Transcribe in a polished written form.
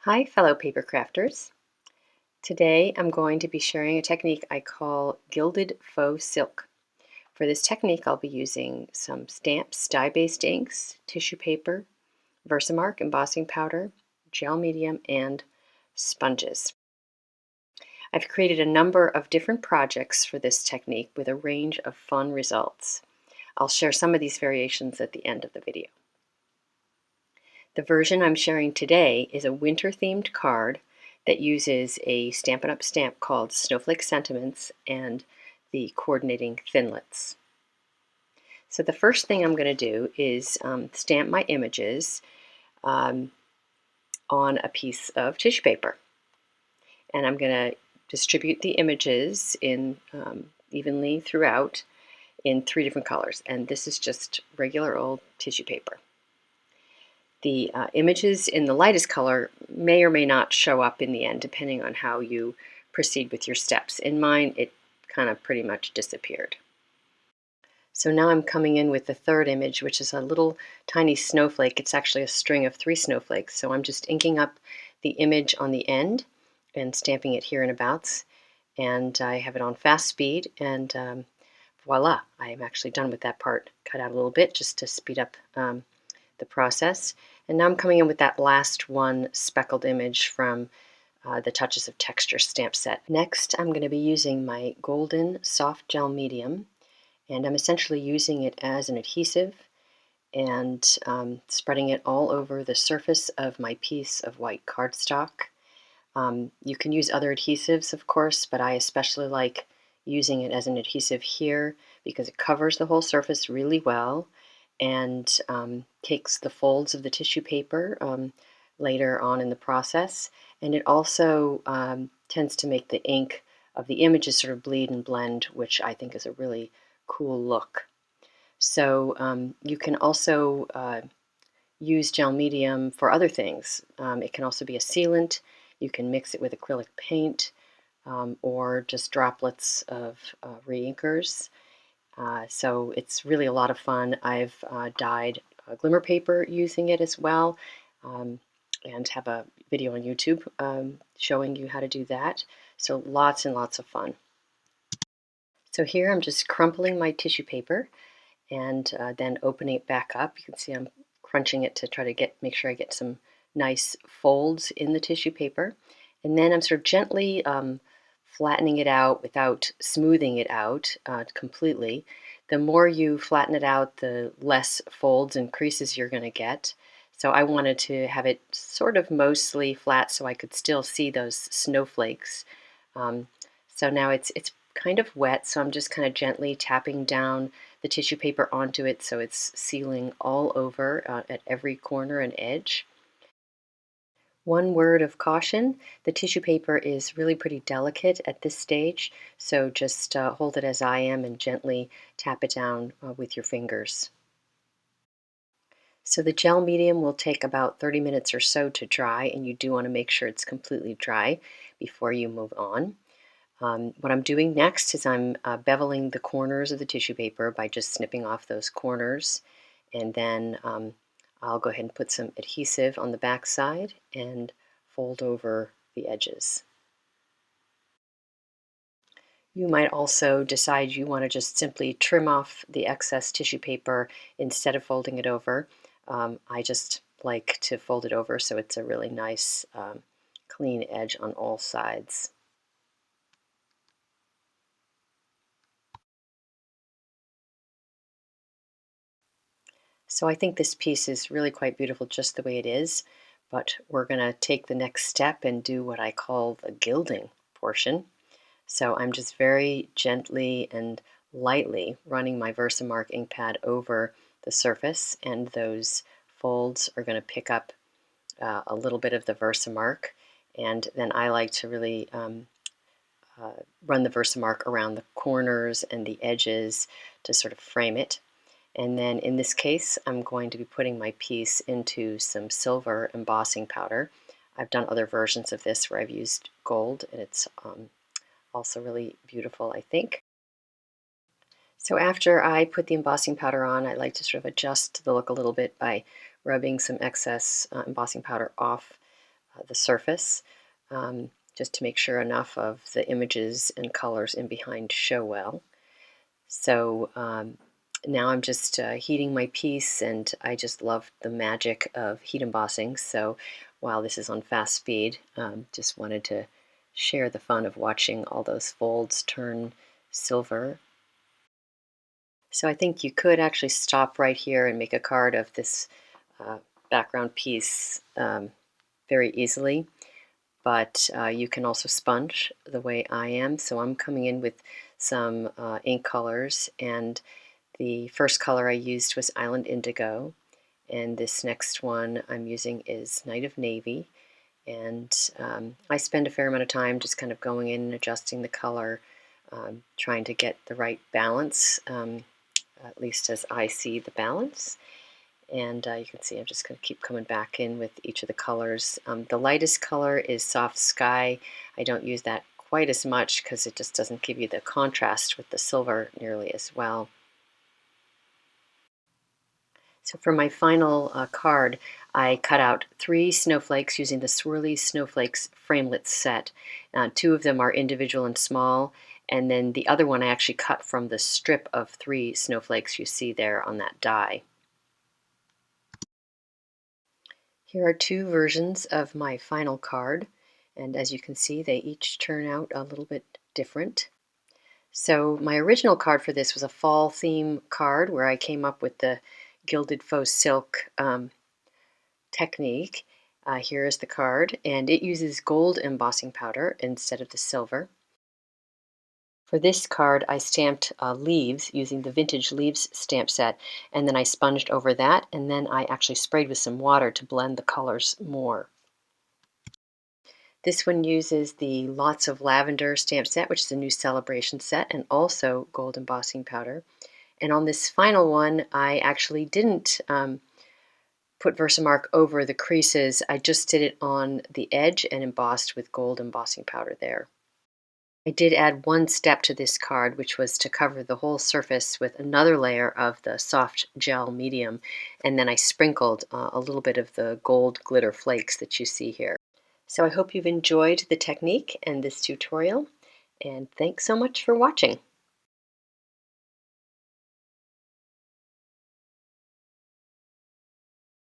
Hi, fellow paper crafters. Today I'm going to be sharing a technique I call Gilded Faux silk. For this technique I'll be using some stamps, dye-based inks, tissue paper, Versamark embossing powder, gel medium, and sponges. I've created a number of different projects for this technique with a range of fun results. I'll share some of these variations at the end of the video. The version I'm sharing today is a winter-themed card that uses a Stampin' Up! Stamp called Snowflake Sentiments and the coordinating thinlits. So the first thing I'm going to do is stamp my images on a piece of tissue paper. And I'm going to distribute the images in evenly throughout in 3 different colors. And this is just regular old tissue paper. The images in the lightest color may or may not show up in the end, depending on how you proceed with your steps. In mine, it kind of pretty much disappeared. So now I'm coming in with the third image, which is a little tiny snowflake. It's actually a string of 3 snowflakes. So I'm just inking up the image on the end and stamping it here and abouts. And I have it on fast speed, and voila, I am actually done with that part. Cut out a little bit just to speed up the process. And now I'm coming in with that last one speckled image from the Touches of Texture stamp set. Next, I'm going to be using my golden soft gel medium, and I'm essentially using it as an adhesive and spreading it all over the surface of my piece of white cardstock. You can use other adhesives, of course, but I especially like using it as an adhesive here because it covers the whole surface really well and takes the folds of the tissue paper later on in the process. And it also tends to make the ink of the images sort of bleed and blend, which I think is a really cool look. So you can also use gel medium for other things. It can also be a sealant. You can mix it with acrylic paint or just droplets of re-inkers. So it's really a lot of fun. I've dyed glimmer paper using it as well, and have a video on YouTube showing you how to do that. So lots and lots of fun. So here I'm just crumpling my tissue paper and then opening it back up. You can see I'm crunching it to try to make sure I get some nice folds in the tissue paper. And then I'm sort of gently flattening it out without smoothing it out completely. The more you flatten it out, the less folds and creases you're going to get. So I wanted to have it sort of mostly flat so I could still see those snowflakes. So now it's kind of wet, so I'm just kind of gently tapping down the tissue paper onto it so it's sealing all over at every corner and edge. One word of caution, the tissue paper is really pretty delicate at this stage, so just hold it as I am and gently tap it down with your fingers. So the gel medium will take about 30 minutes or so to dry, and you do want to make sure it's completely dry before you move on. What I'm doing next is I'm beveling the corners of the tissue paper by just snipping off those corners, and then I'll go ahead and put some adhesive on the back side and fold over the edges. You might also decide you want to just simply trim off the excess tissue paper instead of folding it over. I just like to fold it over so it's a really nice clean edge on all sides. So I think this piece is really quite beautiful just the way it is, but we're going to take the next step and do what I call the gilding portion. So I'm just very gently and lightly running my Versamark ink pad over the surface, and those folds are going to pick up a little bit of the Versamark, and then I like to really run the Versamark around the corners and the edges to sort of frame it. And then in this case, I'm going to be putting my piece into some silver embossing powder. I've done other versions of this where I've used gold, and it's also really beautiful, I think. So after I put the embossing powder on, I like to sort of adjust the look a little bit by rubbing some excess embossing powder off the surface, just to make sure enough of the images and colors in behind show well. So now I'm just heating my piece, and I just love the magic of heat embossing. So while this is on fast speed, just wanted to share the fun of watching all those folds turn silver. So I think you could actually stop right here and make a card of this background piece very easily. But you can also sponge the way I am. So I'm coming in with some ink colors, and the first color I used was Island Indigo, and this next one I'm using is Night of Navy. And I spend a fair amount of time just kind of going in and adjusting the color, trying to get the right balance, at least as I see the balance. And you can see I'm just going to keep coming back in with each of the colors. The lightest color is Soft Sky. I don't use that quite as much because it just doesn't give you the contrast with the silver nearly as well. So for my final card, I cut out 3 snowflakes using the Swirly Snowflakes framelit set. 2 of them are individual and small, and then the other one I actually cut from the strip of 3 snowflakes you see there on that die. Here are 2 versions of my final card, and as you can see, they each turn out a little bit different. So my original card for this was a fall theme card where I came up with the Gilded Faux silk technique. Here is the card, and it uses gold embossing powder instead of the silver. For this card, I stamped leaves using the Vintage Leaves stamp set, and then I sponged over that, and then I actually sprayed with some water to blend the colors more. This one uses the Lots of Lavender stamp set, which is a new celebration set, and also gold embossing powder. And on this final one, I actually didn't put Versamark over the creases. I just did it on the edge and embossed with gold embossing powder there. I did add one step to this card, which was to cover the whole surface with another layer of the soft gel medium, and then I sprinkled a little bit of the gold glitter flakes that you see here. So I hope you've enjoyed the technique and this tutorial, and thanks so much for watching.